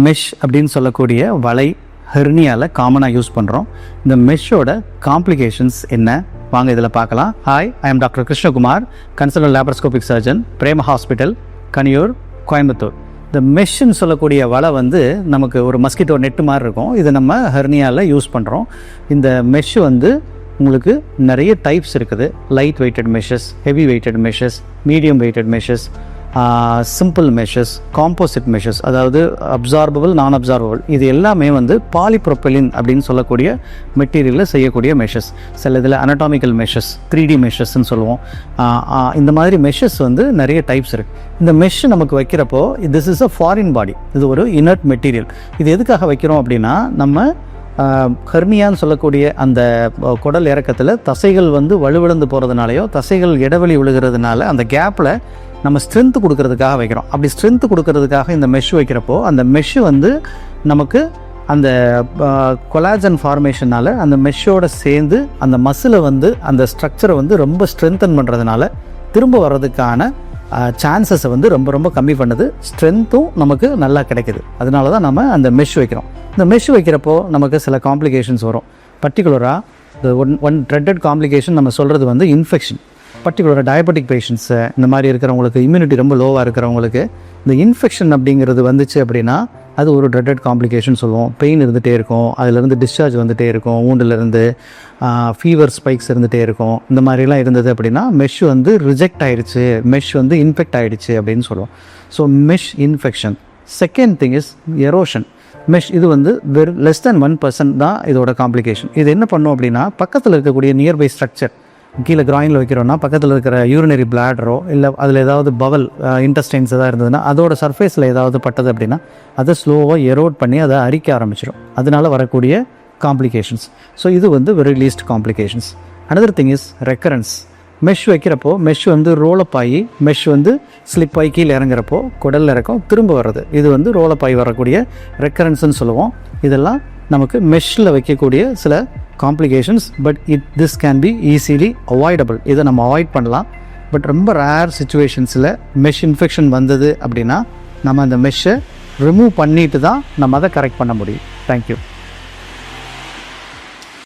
Mesh அப்படின்னு சொல்லக்கூடிய வலை ஹெர்னியாவில் காமனாக யூஸ் பண்ணுறோம். இந்த மெஷ்ஷோட காம்ப்ளிகேஷன்ஸ் என்ன வாங்க இதில் பார்க்கலாம். Hi, I am doctor Krishnakumar, consultant laparoscopic surgeon, Prema hospital, Kaniyur, Coimbatore. இந்த மெஷ்ன்னு சொல்லக்கூடிய வலை வந்து நமக்கு ஒரு மஸ்கிட்டோ நெட்டு மாதிரி இருக்கும். இது நம்ம ஹெர்னியாவில் யூஸ் பண்ணுறோம். இந்த மெஷ் வந்து உங்களுக்கு நிறைய டைப்ஸ் இருக்குது. Light weighted meshes, heavy weighted meshes, medium weighted meshes, simple meshes, composite meshes, அதாவது அப்சார்பபிள், நான் அப்சார்பபிள். இது எல்லாமே வந்து பாலிப்ரோபிலின் அப்படின்னு சொல்லக்கூடிய மெட்டீரியலில் செய்யக்கூடிய மெஷஸ். சில இதில் அனட்டாமிக்கல் மெஷஸ், 3D மெஷஸ்ன்னு சொல்லுவோம். இந்த மாதிரி மெஷஸ் வந்து நிறைய டைப்ஸ் இருக்குது. இந்த மெஷ் நமக்கு வைக்கிறப்போ திஸ் இஸ் அ ஃபாரின் பாடி, இது ஒரு இனர்ட் மெட்டீரியல். இது எதுக்காக வைக்கிறோம் அப்படின்னா, நம்ம ஹெர்னியான்னு சொல்லக்கூடிய அந்த குடல் இறக்கத்தில் தசைகள் வந்து வலுவிழந்து போகிறதுனாலையோ தசைகள் இடைவெளி விழுகிறதுனால அந்த கேப்பில் நம்ம ஸ்ட்ரென்த்து கொடுக்கறதுக்காக வைக்கிறோம். அப்படி ஸ்ட்ரென்த்து கொடுக்கறதுக்காக இந்த மெஷ் வைக்கிறப்போ அந்த மெஷ்ஷு வந்து நமக்கு அந்த கொலாஜன் ஃபார்மேஷனால் அந்த மெஷ்ஷோடு சேர்ந்து அந்த மசிலை வந்து அந்த ஸ்ட்ரக்சரை வந்து ரொம்ப ஸ்ட்ரென்தன் பண்ணுறதுனால திரும்ப வர்றதுக்கான சான்சஸை வந்து ரொம்ப ரொம்ப கம்மி பண்ணுது. ஸ்ட்ரென்த்தும் நமக்கு நல்லா கிடைக்குது. அதனால தான் நம்ம அந்த மெஷ் வைக்கிறோம். இந்த மெஷ் வைக்கிறப்போ நமக்கு சில காம்ப்ளிகேஷன்ஸ் வரும். பர்டிகுலராக இந்த ஒன் ட்ரெட்டட் காம்ப்ளிகேஷன் நம்ம சொல்கிறது வந்து இன்ஃபெக்ஷன். பர்டிகுலராக டயபெட்டிக் பேஷண்ட்ஸு, இந்த மாதிரி இருக்கிறவங்களுக்கு, இம்யூனிட்டி ரொம்ப லோவாக இருக்கிறவங்களுக்கு இந்த இன்ஃபெக்ஷன் அப்படிங்கிறது வந்துச்சு அப்படின்னா அது ஒரு ட்ரெட்டட் காம்ப்ளிகேஷன் சொல்லுவோம். பெயின் இருந்துகிட்டே இருக்கும், அதிலேருந்து டிஸ்சார்ஜ் வந்துகிட்டே இருக்கும், ஊண்டிலேருந்து ஃபீவர் ஸ்பைக்ஸ் இருந்துகிட்டே இருக்கும். இந்த மாதிரிலாம் இருந்தது அப்படின்னா மெஷ் வந்து ரிஜெக்ட் ஆகிடுச்சு, மெஷ் வந்து இன்ஃபெக்ட் ஆகிடுச்சு அப்படின்னு சொல்லுவோம். So mesh infection. Second thing is erosion. Mesh இது வந்து வெறும் லெஸ் தேன் 1% தான் இதோட காம்ப்ளிகேஷன். இது என்ன பண்ணும் அப்படின்னா, பக்கத்தில் இருக்கக்கூடிய நியர்பை ஸ்ட்ரக்சர், கீழே கிராயினில் வைக்கிறோன்னா பக்கத்தில் இருக்கிற யூரினரி பிளாடரோ இல்லை அதில் ஏதாவது பவல் இன்டெஸ்டைன்ஸ் எதாவது இருந்ததுன்னா அதோட சர்ஃபேஸில் ஏதாவது பட்டது அப்படின்னா அதை ஸ்லோவாக எரோட் பண்ணி அதை அரிக்க ஆரம்பிச்சிடும். அதனால் வரக்கூடிய காம்ப்ளிகேஷன்ஸ். ஸோ இது வந்து very least complications. Another thing is recurrence. Mesh வைக்கிறப்போ மெஷ் வந்து ரோலப் ஆகி மெஷ் வந்து ஸ்லிப் ஆகி கீழே இறங்குறப்போ குடலில் இறக்கும், திரும்ப வர்றது, இது வந்து ரோலப் ஆகி வரக்கூடிய ரெக்கரன்ஸ்ன்னு சொல்லுவோம். இதெல்லாம் நமக்கு மெஷ்ஷில் வைக்கக்கூடிய சில complications. But this can be easily avoidable. இதை நம்ம அவாய்ட் பண்ணலாம். பட் ரொம்ப ரேர் சிச்சுவேஷன்ஸில் மெஷ் இன்ஃபெக்ஷன் வந்தது அப்படின்னா நம்ம அந்த மெஷ்ஷை ரிமூவ் பண்ணிட்டு தான் நம்ம அதை கரெக்ட் பண்ண முடியும். தேங்க்யூ.